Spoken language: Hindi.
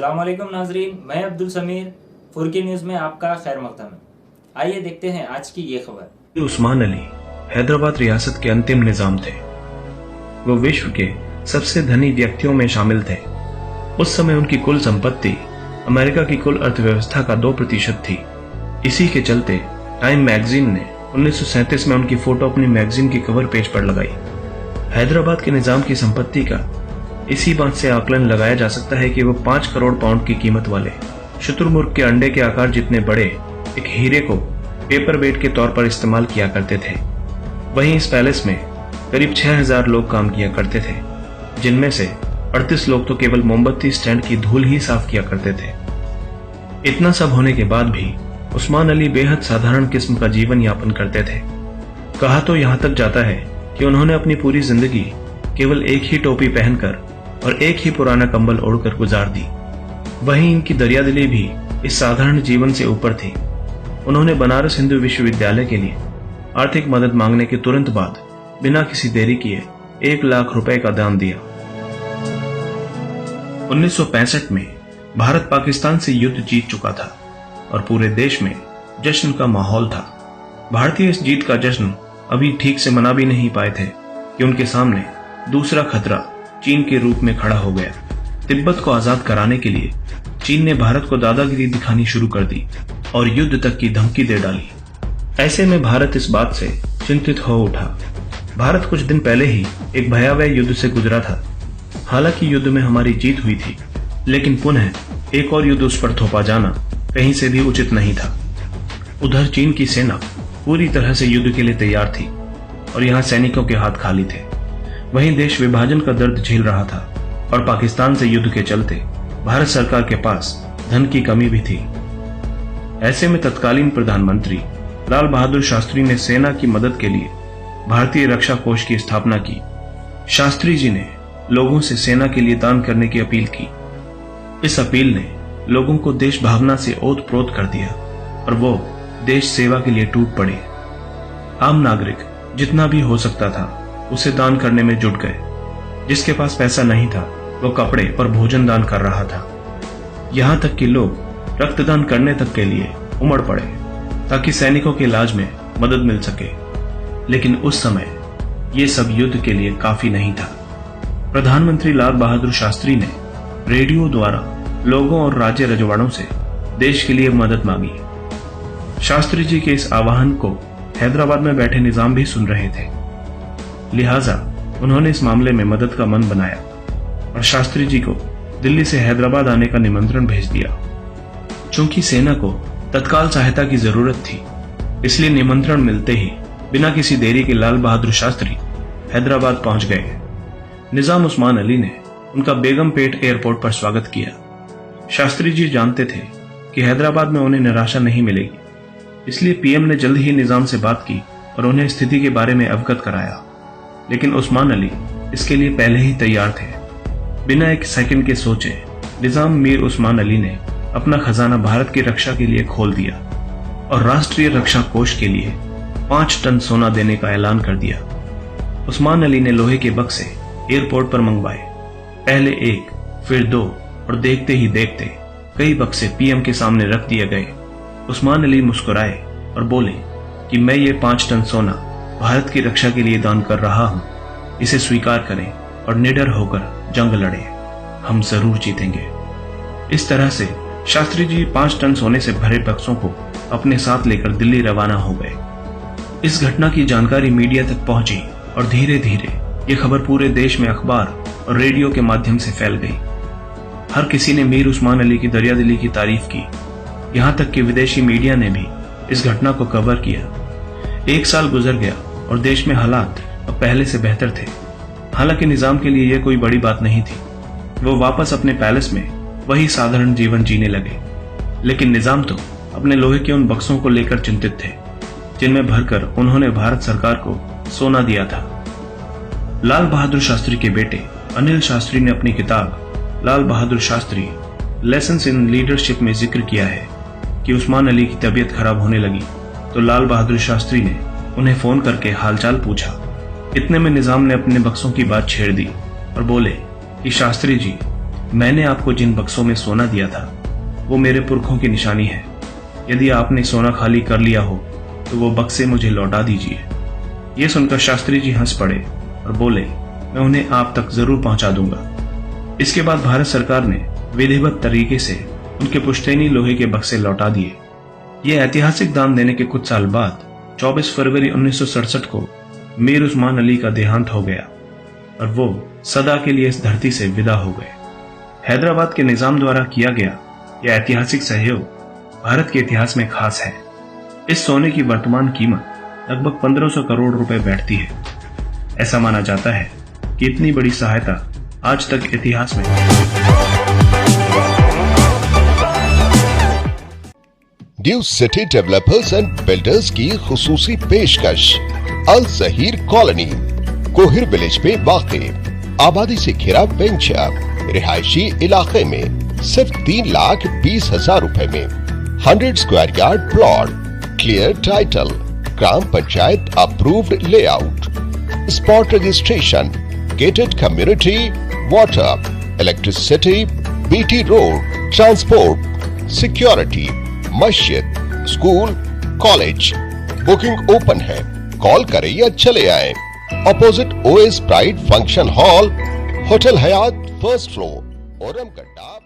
अस्सलाम वालेकुम नाजरीन, मैं अब्दुल समीर फुरकी न्यूज़ में आपका खैर मकदम है। आइए देखते हैं आज की ये खबर। उस्मान अली हैदराबाद रियासत के अंतिम निजाम थे। वो विश्व के सबसे धनी व्यक्तियों में शामिल थे। उस समय उनकी कुल संपत्ति अमेरिका की कुल अर्थव्यवस्था का 2% थी। इसी के चलते टाइम मैगजीन ने 1937 में उनकी फोटो अपनी मैगजीन की कवर पेज पर लगाई। हैदराबाद के निजाम की संपत्ति का इसी बात से आकलन लगाया जा सकता है कि वो 5 करोड़ पाउंड की कीमत वाले शुतुरमुर्ग के अंडे के आकार जितने बड़े एक हीरे को पेपर वेट के तौर पर इस्तेमाल किया करते थे। वहीं इस पैलेस में करीब 6000 लोग काम किया करते थे, जिनमें से 38 लोग तो केवल मोमबत्ती स्टैंड की धूल ही साफ किया करते थे। इतना सब होने के बाद भी उस्मान अली बेहद साधारण किस्म का जीवन यापन करते थे। कहा तो यहाँ तक जाता है कि उन्होंने अपनी पूरी जिंदगी केवल एक ही टोपी पहनकर और एक ही पुराना कंबल ओढ़कर गुजार दी। वहीं इनकी दरियादिली भी इस साधारण जीवन से ऊपर थी। उन्होंने बनारस हिंदू विश्वविद्यालय के लिए आर्थिक मदद मांगने के तुरंत बाद बिना किसी देरी किए 1 लाख रुपए का दान दिया। 1965 में भारत पाकिस्तान से युद्ध जीत चुका था और पूरे देश में जश्न का माहौल था। भारतीय इस जीत का जश्न अभी ठीक से मना भी नहीं पाए थे कि उनके सामने दूसरा खतरा चीन के रूप में खड़ा हो गया। तिब्बत को आजाद कराने के लिए चीन ने भारत को दादागिरी दिखानी शुरू कर दी और युद्ध तक की धमकी दे डाली। ऐसे में भारत इस बात से चिंतित हो उठा। भारत कुछ दिन पहले ही एक भयावह युद्ध से गुजरा था। हालांकि युद्ध में हमारी जीत हुई थी, लेकिन पुनः एक और युद्ध उस पर थोपा जाना कहीं से भी उचित नहीं था। उधर चीन की सेना पूरी तरह से युद्ध के लिए तैयार थी और यहाँ सैनिकों के हाथ खाली थे। वहीं देश विभाजन का दर्द झेल रहा था और पाकिस्तान से युद्ध के चलते भारत सरकार के पास धन की कमी भी थी। ऐसे में तत्कालीन प्रधानमंत्री लाल बहादुर शास्त्री ने सेना की मदद के लिए भारतीय रक्षा कोष की स्थापना की। शास्त्री जी ने लोगों से सेना के लिए दान करने की अपील की। इस अपील ने लोगों को देश भावना से ओत-प्रोत कर दिया और वो देश सेवा के लिए टूट पड़े। आम नागरिक जितना भी हो सकता था उसे दान करने में जुट गए। जिसके पास पैसा नहीं था वो कपड़े और भोजन दान कर रहा था। यहाँ तक कि लोग रक्तदान करने तक के लिए उमड़ पड़े ताकि सैनिकों के इलाज में मदद मिल सके। लेकिन उस समय ये सब युद्ध के लिए काफी नहीं था। प्रधानमंत्री लाल बहादुर शास्त्री ने रेडियो द्वारा लोगों और राज्य रजवाड़ों से देश के लिए मदद मांगी। शास्त्री जी के इस आह्वान को हैदराबाद में बैठे निजाम भी सुन रहे थे, लिहाजा उन्होंने इस मामले में मदद का मन बनाया और शास्त्री जी को दिल्ली से हैदराबाद आने का निमंत्रण भेज दिया। चूंकि सेना को तत्काल सहायता की जरूरत थी, इसलिए निमंत्रण मिलते ही बिना किसी देरी के लाल बहादुर शास्त्री हैदराबाद पहुंच गए। निजाम उस्मान अली ने उनका बेगमपेट एयरपोर्ट पर स्वागत किया। शास्त्री जी जानते थे कि हैदराबाद में उन्हें निराशा नहीं मिलेगी, इसलिए पीएम ने जल्द ही निजाम से बात की और उन्हें स्थिति के बारे में अवगत कराया। लेकिन उस्मान अली इसके लिए पहले ही तैयार थे। बिना एक सेकंड के सोचे निजाम मीर उस्मान अली ने अपना खजाना भारत की रक्षा के लिए खोल दिया और राष्ट्रीय रक्षा कोष के लिए 5 टन सोना देने का ऐलान कर दिया। उस्मान अली ने लोहे के बक्से एयरपोर्ट पर मंगवाए। पहले 1, फिर 2 और देखते ही देखते कई बक्से पीएम के सामने रख दिए गए। उस्मान अली मुस्कुराए और बोले कि मैं ये 5 टन सोना भारत की रक्षा के लिए दान कर रहा हूं। इसे स्वीकार करें और निडर होकर जंग लड़ें। हम जरूर जीतेंगे। इस तरह से शास्त्री जी 5 टन सोने से भरे बक्सों को अपने साथ लेकर दिल्ली रवाना हो गए। इस घटना की जानकारी मीडिया तक पहुंची और धीरे धीरे ये खबर पूरे देश में अखबार और रेडियो के माध्यम से फैल गई। हर किसी ने मीर उस्मान अली की दरियादिली की तारीफ की। यहाँ तक कि विदेशी मीडिया ने भी इस घटना को कवर किया। 1 साल गुजर गया और देश में हालात अब पहले से बेहतर थे। हालांकि निजाम के लिए यह कोई बड़ी बात नहीं थी। वो वापस अपने पैलेस में वही साधारण जीवन जीने लगे। लेकिन निजाम तो अपने लोहे के उन बक्सों को लेकर चिंतित थे जिनमें भरकर उन्होंने भारत सरकार को सोना दिया था। लाल बहादुर शास्त्री के बेटे अनिल शास्त्री ने अपनी किताब Lal Bahadur Shastri lessons in leadership में जिक्र किया है कि उस्मान अली की तबीयत खराब होने लगी तो लाल बहादुर शास्त्री ने उन्हें फोन करके हालचाल पूछा। इतने में निजाम ने अपने बक्सों की बात छेड़ दी और बोले कि शास्त्री जी, मैंने आपको जिन बक्सों में सोना दिया था वो मेरे पुरखों की निशानी है। यदि आपने सोना खाली कर लिया हो तो वो बक्से मुझे लौटा दीजिए। ये सुनकर शास्त्री जी हंस पड़े और बोले, मैं उन्हें आप तक जरूर पहुंचा दूंगा। इसके बाद भारत सरकार ने विधिवत तरीके से उनके पुश्तैनी लोहे के बक्से लौटा दिए। ये ऐतिहासिक दान देने के कुछ साल बाद 24 फरवरी 1967 को मीर उस्मान अली का देहांत हो गया और वो सदा के लिए इस धरती से विदा हो गए। हैदराबाद के निजाम द्वारा किया गया यह ऐतिहासिक सहयोग भारत के इतिहास में खास है। इस सोने की वर्तमान कीमत लगभग 1500 करोड़ रुपए बैठती है। ऐसा माना जाता है कि इतनी बड़ी सहायता आज तक इतिहास में new city developers and builders की खुसूसी पेशकश अल जहीर कॉलोनी कोहिर विलेज में वाक़ई आबादी से घिरा वेंचर रिहायशी इलाके में सिर्फ 3,20,000 रुपए में 100 square yard plot, clear title, ग्राम panchayat approved layout, spot registration, gated community, water, electricity, BT road, transport, security, मस्जिद, स्कूल, कॉलेज। बुकिंग ओपन है, कॉल करें या चले आए। Opposite OS pride function hall, hotel Hyatt, first floor, ओरमगड्डा।